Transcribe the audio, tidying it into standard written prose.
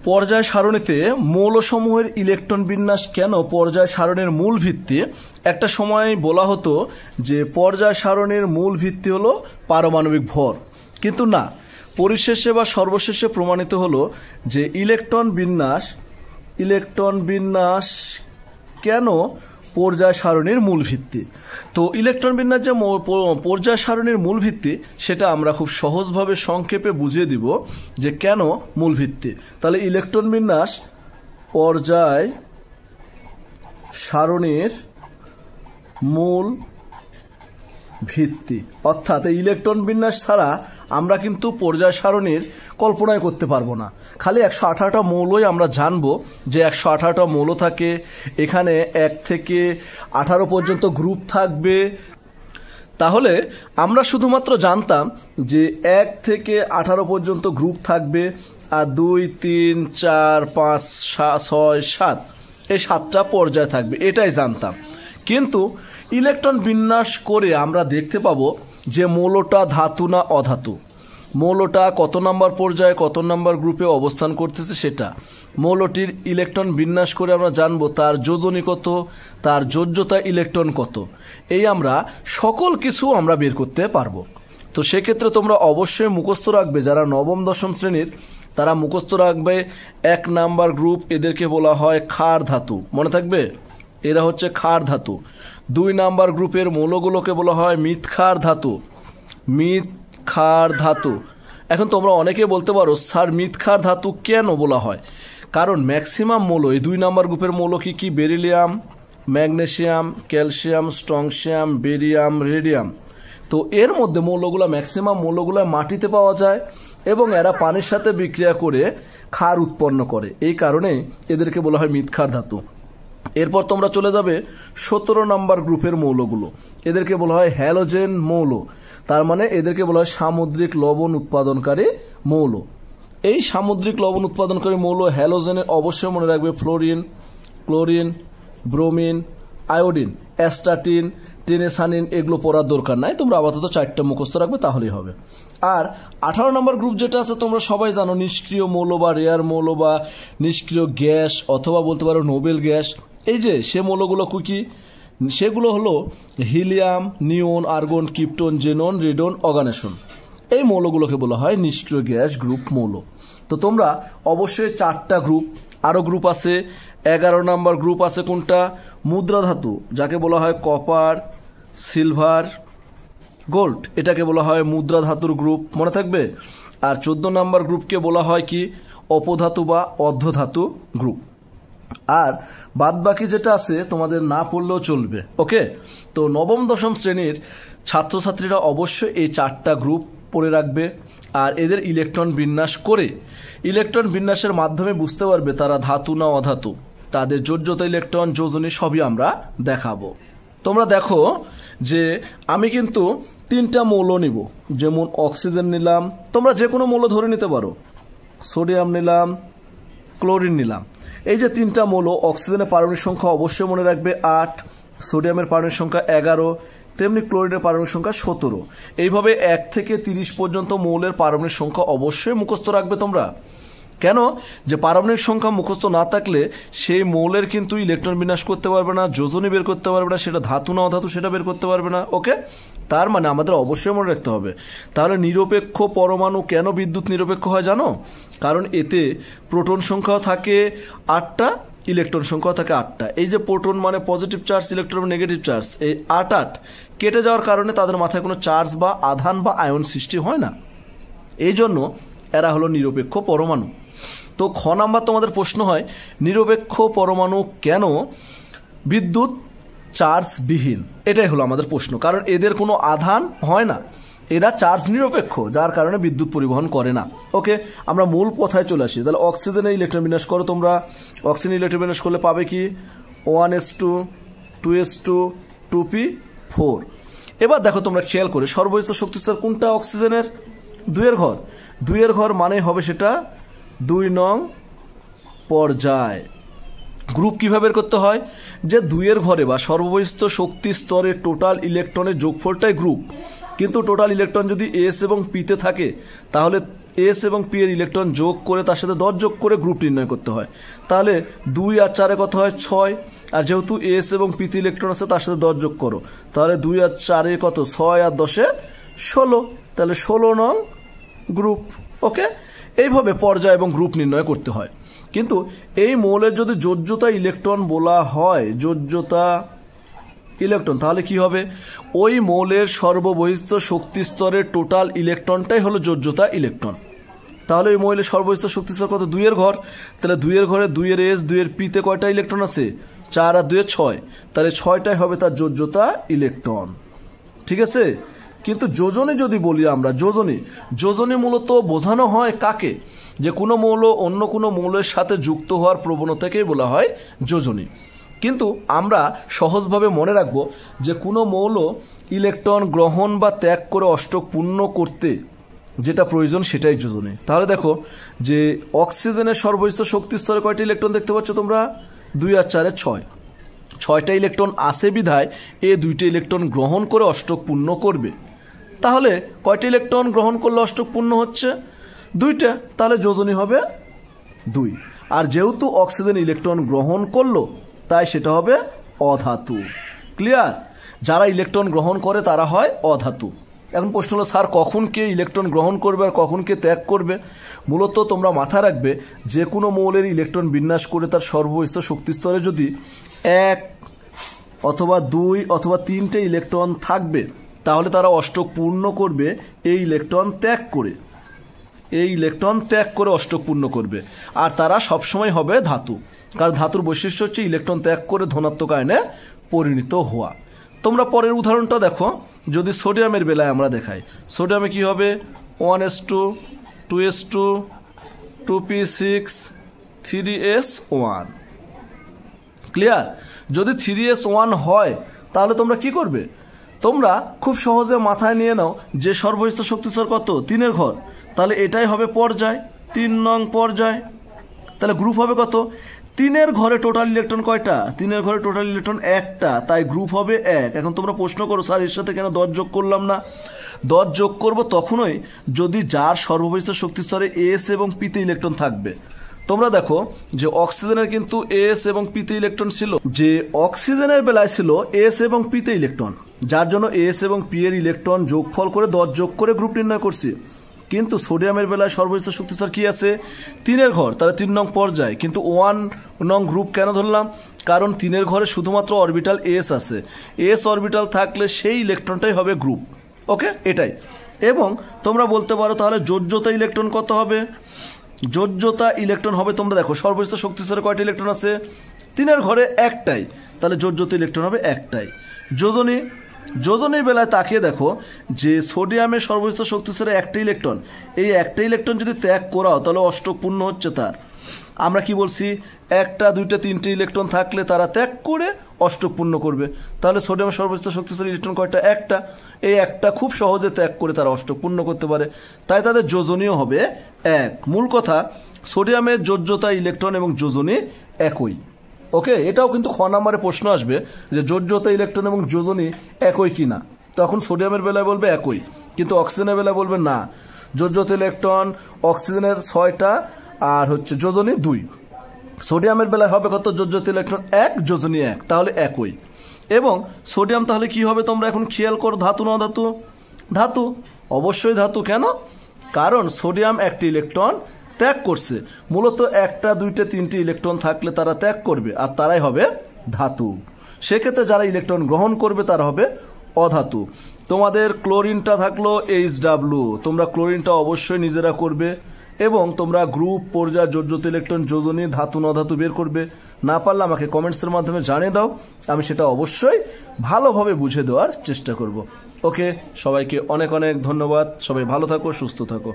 পর্যায় সারণীতে মৌলসমূহের ইলেকট্রন বিন্যাস কেন পর্যায় সারণীর মূল ভিত্তি? একটা সময় বলা হতো যে পর্যায় সারণীর মূল ভিত্তি হলো পারমাণবিক ভর, কিন্তু না, পরিশেষে বা সর্বশেষে প্রমাণিত হলো যে ইলেকট্রন বিন্যাস কেন পর্যায় সারণীর মূল ভিত্তি। তো ইলেকট্রন বিন্যাস যে পর্যায় সারণীর মূল ভিত্তি সেটা আমরা খুব সহজভাবে সংক্ষেপে বুঝিয়ে দিব যে কেন মূল ভিত্তি। তাহলে ইলেকট্রন বিন্যাস পর্যায় সারণীর মূল ভিত্তি, অর্থাৎ ইলেকট্রন বিন্যাস ছাড়া আমরা কিন্তু পর্যায় সারণীর কল্পনাই করতে পারবো না। খালি 118টা মৌলই আমরা জানবো যে 118টা মৌল থাকে, এখানে 1 থেকে 18 পর্যন্ত গ্রুপ থাকবে। তাহলে আমরা শুধুমাত্র জানতাম যে 1 থেকে 18 পর্যন্ত গ্রুপ থাকবে, আর 2, 3, 4, 5, 6, 7 এই 7টা পর্যায় থাকবে, এটাই জানতাম। কিন্তু ইলেকট্রন বিন্যাস করে আমরা দেখতে পাবো যে মৌলটা ধাতু না অধাতু, মৌলটা কত নম্বর পর্যায়ে কত নম্বর গ্রুপে অবস্থান করতেছে সেটা, মৌলটির ইলেকট্রন বিন্যাস করে আমরা জানবো তার যোজনী কত, তার যোজ্যতা ইলেকট্রন কত, এই আমরা সকল কিছু আমরা বের করতে পারবো। তো সেক্ষেত্রে তোমরা অবশ্যই মুখস্থ রাখবে, যারা নবম দশম শ্রেণীর তারা মুখস্থ রাখবে 1 নাম্বার গ্রুপ, এদেরকে বলা হয় ক্ষার ধাতু, মনে থাকবে, এরা হচ্ছে ক্ষার ধাতু। 2 নাম্বার গ্রুপের মৌলগুলোকে বলা হয় মৃৎক্ষার ধাতু। এখন তোমরা অনেকে বলতে পারো স্যার মৃৎক্ষার ধাতু কেন বলা হয়? কারণ ম্যাক্সিমাম মৌল এই 2 নাম্বার গ্রুপের মৌল কি beryllium, magnesium, calcium, strontium, barium, radium. তো এর মধ্যে মৌলগুলো ম্যাক্সিমাম মৌলগুলো মাটিতে পাওয়া যায় এবং এরা পানির সাথে বিক্রিয়া করে ক্ষার উৎপন্ন করে, এই কারণে এদেরকে বলা হয় মৃৎক্ষার ধাতু। এরপর তোমরা চলে যাবে 17 নম্বর গ্রুপের মৌলগুলো, এদেরকে বলা হয় হ্যালোজেন মৌল, তার মানে এদেরকে বলা হয় সামুদ্রিক লবণ উৎপাদনকারী মৌল। এই সামুদ্রিক লবণ উৎপাদনকারী মৌল হ্যালোজেনের অবশ্যই মনে রাখবে fluorine, chlorine, bromine, iodine, astatine, tennessine, এগুলো পড়ার দরকার নাই, তোমরা আপাতত 4টা মুখস্থ রাখবে তাহলেই হবে। আর 18 নম্বর গ্রুপ যেটা আছে তোমরা সবাই জানো, নিষ্ক্রিয় মৌল বা রেয়ার মৌল বা নিষ্ক্রিয় গ্যাস অথবা বলতে পারো নোবেল গ্যাস। এই যে সে মৌলগুলো কি, সেগুলো হলো হিলিয়াম, নিয়ন, আর্গন, ক্রিপ্টন, জেনন, রেডন, অর্গানেশন। এই মৌলগুলোকে বলা হয় নিষ্ক্রিয় গ্যাস গ্রুপ মৌল। তো তোমরা অবশ্যই 4টা গ্রুপ, আরও গ্রুপ আছে। 11 নম্বর গ্রুপ আছে কোনটা? মুদ্রা ধাতু, যাকে বলা হয় কপার, সিলভার, গোল্ড, এটাকে বলা হয় মুদ্রা ধাতুর গ্রুপ, মনে থাকবে। আর 14 নম্বর গ্রুপকে বলা হয় কি? অপধাতু বা অর্ধধাতু গ্রুপ। আর বাদ বাকি যেটা আছে তোমাদের না পড়লেও চলবে, ওকে। তো নবম দশম শ্রেণীর ছাত্রছাত্রীরা অবশ্যই এই 4টা গ্রুপ পড়ে রাখবে, আর এদের ইলেকট্রন বিন্যাস করে ইলেকট্রন বিন্যাসের মাধ্যমে বুঝতে পারবে তারা ধাতু না অধাতু, তাদের যোজ্যতা ইলেকট্রন, যোজনী সবই আমরা দেখাবো। তোমরা দেখো যে আমি কিন্তু 3টা মৌল নিব, যেমন অক্সিজেন নিলাম, তোমরা যে কোনো মৌল ধরে নিতে পারো, সোডিয়াম নিলাম, ক্লোরিন নিলাম। এই যে 3টা মৌল, অক্সিজেনের পারমাণবিক সংখ্যা অবশ্যই মনে রাখবে 8, সোডিয়ামের পারমাণবিক সংখ্যা 11, তেমনি ক্লোরিনের পারমাণবিক সংখ্যা 17। এইভাবে 1 থেকে 30 পর্যন্ত মৌলের পারমাণবিক সংখ্যা অবশ্যই মুখস্থ রাখবে তোমরা। কেন? যে পারমাণবিক সংখ্যা মুখস্থ না থাকলে সেই মৌলের কিন্তু ইলেকট্রন বিন্যাস করতে পারবে না, যোজনী বের করতে পারবে না, সেটা ধাতু না অধাতু সেটা বের করতে পারবে না, ওকে। তার মানে আমাদের অবশ্যই মনে রাখতে হবে। তাহলে নিরপেক্ষ পরমাণু কেন বিদ্যুৎ নিরপেক্ষ হয় জানো? কারণ এতে প্রোটন সংখ্যাও থাকে 8টা, ইলেকট্রন সংখ্যাও থাকে 8টা। এই যে প্রোটন মানে positive charge, electron negative charge, এই 8 কেটে যাওয়ার কারণে তাদের মাথায় কোনো চার্জ বা আধান বা আয়ন সৃষ্টি হয় না, এই জন্য এরা হলো নিরপেক্ষ পরমাণু। তো খ নাম্বার তোমাদের প্রশ্ন হয় নিরপেক্ষ পরমাণু কেন বিদ্যুৎ চার্জবিহীন? এটাই হলো আমাদের প্রশ্ন, কারণ এদের কোনো আধান হয় না, এরা চার্জ নিরপেক্ষ, যার কারণে বিদ্যুৎ পরিবহন করে না, ওকে। আমরা মূল কথায় চলে আসি। তাহলে অক্সিজেনের ইলেকট্রন বিন্যাস করো তোমরা, অক্সিজেন ইলেকট্রন বিন্যাস করলে পাবে কি? 1s2, 2s2, 2p4। এবার দেখো তোমরা খেয়াল করে সর্বোচ্চ শক্তিস্তর কোনটা অক্সিজেনের? 2 ঘর। 2 ঘর মানে হবে সেটা 2 নং পর্যায়। গ্রুপ কিভাবে বের করতে হয়? যে 2 ঘরে বা সর্ববহিস্থ শক্তি স্তরে টোটাল ইলেকট্রনের যোগফলটাই গ্রুপ, কিন্তু টোটাল ইলেকট্রন যদি এস এবং পিতে থাকে তাহলে এস এবং পি এর ইলেকট্রন যোগ করে তার সাথে 10 যোগ করে গ্রুপ নির্ণয় করতে হয়। তাহলে 2 আর 4 কত হয় 6, আর যেহেতু এস এবং পিতে ইলেকট্রন আছে তার সাথে 10 যোগ করো, তাহলে 2 আর 4 কত 6 আর 10 16, তাহলে 16 নং গ্রুপ। ওকে, এইভাবে পর্যায় এবং গ্রুপ নির্ণয় করতে হয়। কিন্তু এই মৌলের যদি যোজ্যতা ইলেকট্রন বলা হয়, যোজ্যতা ইলেকট্রন, তাহলে কি হবে? ওই মৌলের সর্ববহিস্থ শক্তি স্তরের টোটাল ইলেকট্রনটাই হলো যোজ্যতা ইলেকট্রন। তাহলে ওই মৌলের সর্ববহিস্থ শক্তি স্তর কত? 2 এর ঘর। তাহলে 2 এর ঘরে 2 এর এস 2 এর পিতে কয়টা ইলেকট্রন আছে? 4 আর 2 এর 6, তাহলে 6টাই হবে তার যোজ্যতা ইলেকট্রন। ঠিক আছে। কিন্তু যোজনী যদি বলি আমরা, যোজনী মূলত বোঝানো হয় কাকে? যে কোনো মৌল অন্য কোনো মৌলের সাথে যুক্ত হওয়ার প্রবণতাকেই বলা হয় যোজনী। কিন্তু আমরা সহজভাবে মনে রাখব যে কোনো মৌল ইলেকট্রন গ্রহণ বা ত্যাগ করে অষ্টক পূর্ণ করতে যেটা প্রয়োজন সেটাই যোজনী। তাহলে দেখো যে অক্সিজেনের সর্ববহিস্থ শক্তি স্তরে কয়টি ইলেকট্রন দেখতে পাচ্ছ তোমরা? 2 আর 4 6টা ইলেকট্রন আছে বিধায় এ 2টা ইলেকট্রন গ্রহণ করে অষ্টক পূর্ণ করবে। তাহলে কয়টি ইলেকট্রন গ্রহণ করলে অষ্টক পূর্ণ হচ্ছে? 2টা, তাহলে যোজনী হবে 2। আর যেহেতু অক্সিজেন ইলেকট্রন গ্রহণ করলো তাই সেটা হবে অধাতু। ক্লিয়ার? যারা ইলেকট্রন গ্রহণ করে তারা হয় অধাতু। এখন প্রশ্ন হলো, স্যার কখন কে ইলেকট্রন গ্রহণ করবে আর কখন কে ত্যাগ করবে? মূলত তোমরা মাথায় রাখবে যে কোনো মৌলের ইলেকট্রন বিন্যাস করে তার সর্ববহিস্থ শক্তি স্তরে যদি 1 অথবা 2 অথবা 3টে ইলেকট্রন থাকবে তাহলে তারা অষ্টক পূর্ণ করবে এই ইলেকট্রন ত্যাগ করে অষ্টক পূর্ণ করবে। আর তারা সবসময় হবে ধাতু, কারণ ধাতুর বৈশিষ্ট্য হচ্ছে ইলেকট্রন ত্যাগ করে ধনাত্মক আয়নে পরিণত হওয়া। তোমরা পরের উদাহরণটা দেখো। যদি সোডিয়ামের বেলায় আমরা দেখাই, সোডিয়ামে কি হবে? 1s2 2s2 2p6 3s1। Clear? যদি 3s1 হয় তাহলে তোমরা কি করবে? তোমরা খুব সহজে মাথায় নিয়ে নাও যে সর্ববহিস্থ শক্তি স্তর কত? 3 এর ঘর, তাহলে এটাই হবে পর্যায়, 3 নং পর্যায়। তাহলে গ্রুপ হবে কত? 3 এর ঘরে টোটাল ইলেকট্রন কয়টা? 3 এর ঘরে টোটাল ইলেকট্রন 1টা, তাই গ্রুপ হবে 1। এখন তোমরা প্রশ্ন করো, স্যার এর সাথে কেন 10 যোগ করলাম না? 10 যোগ করব তখনই যদি যার সর্ববহিস্থ শক্তি স্তরে এস এবং পিতে ইলেকট্রন থাকবে। তোমরা দেখো যে অক্সিজেনের কিন্তু এস এবং পিতে ইলেকট্রন ছিল, যে অক্সিজেনের বেলায় ছিল এস এবং পিতে ইলেকট্রন, যার জন্য এস এবং পি এর ইলেকট্রন যোগফল করে 10 যোগ করে গ্রুপ নির্ণয় করছি। কিন্তু সোডিয়ামের বেলায় সর্ববহিস্থ শক্তি স্তর কি আছে? 3 এর ঘর, তাহলে 3 নং পর্যায়। কিন্তু 1 নং গ্রুপ কেন ধরলাম? কারণ 3 এর ঘরে শুধুমাত্র অরবিটাল এস আছে, এস অরবিটাল থাকলে সেই ইলেকট্রনটাই হবে গ্রুপ। ওকে, এটাই। এবং তোমরা বলতে পারো তাহলে যোজ্যতা ইলেকট্রন কত হবে? যোজ্যতা ইলেকট্রন হবে, তোমরা দেখো সর্ববহিস্থ শক্তি স্তরে কয়টি ইলেকট্রন আছে? 3 এর ঘরে 1টাই, তাহলে যোজ্যতা ইলেকট্রন হবে 1টাই। যোজনীর বেলায় তাকিয়ে দেখো যে সোডিয়ামের সর্ববহিস্থ শক্তি স্তরে 1টা ইলেকট্রন, এই 1টা ইলেকট্রন যদি ত্যাগ করাও তাহলে অষ্টক পূর্ণ হচ্ছে তার। আমরা কি বলছি? 1টা 2টা 3টে ইলেকট্রন থাকলে তারা ত্যাগ করে অষ্টক পূর্ণ করবে। তাহলে সোডিয়ামের সর্ববহিস্থ শক্তি স্তরে ইলেকট্রন কয়টা? 1টা। এই 1টা খুব সহজে ত্যাগ করে তারা অষ্টক পূর্ণ করতে পারে, তাই তাদের যোজনীয় হবে 1। মূল কথা, সোডিয়ামের যোজ্যতা ইলেকট্রন এবং যোজনী একই। ওকে, এটাও কিন্তু খ নাম্বারে প্রশ্ন আসবে যে যোজ্যতা ইলেকট্রন এবং যোজনী একই কিনা। তখন সোডিয়ামের বেলায় বলবে একই, কিন্তু অক্সিজেনের বেলায় বলবে না, যোজ্যতা ইলেকট্রন অক্সিজেনের 6টা আর হচ্ছে যোজনী 2। সোডিয়ামের বেলায় হবে কত? যোজ্যতা ইলেকট্রন 1 যোজনী 1, তাহলে একই। এবং সোডিয়াম তাহলে কি হবে? তোমরা এখন খেয়াল করো, ধাতু না ধাতু? ধাতু, অবশ্যই ধাতু। কেন? কারণ সোডিয়াম 1টি ইলেকট্রন ত্যাগ করছে। মূলত 1টা 2টা 3টে ইলেকট্রন থাকলে তারা ত্যাগ করবে আর তারাই হবে ধাতু। সেক্ষেত্রে যারা ইলেকট্রন গ্রহণ করবে তারা হবে অধাতু। তোমাদের ক্লোরিনটা থাকলো HW, তোমরা ক্লোরিনটা অবশ্যই নিজেরা করবে এবং তোমরা গ্রুপ, পর্যায়, যোজ্যতা ইলেকট্রন, যোজনী, ধাতু না ধাতু বের করবে। না পারলে আমাকে কমেন্টসের মাধ্যমে জানিয়ে দাও, আমি সেটা অবশ্যই ভালোভাবে বুঝে দেওয়ার চেষ্টা করব। ওকে, সবাইকে অনেক অনেক ধন্যবাদ। সবাই ভালো থাকো, সুস্থ থাকো।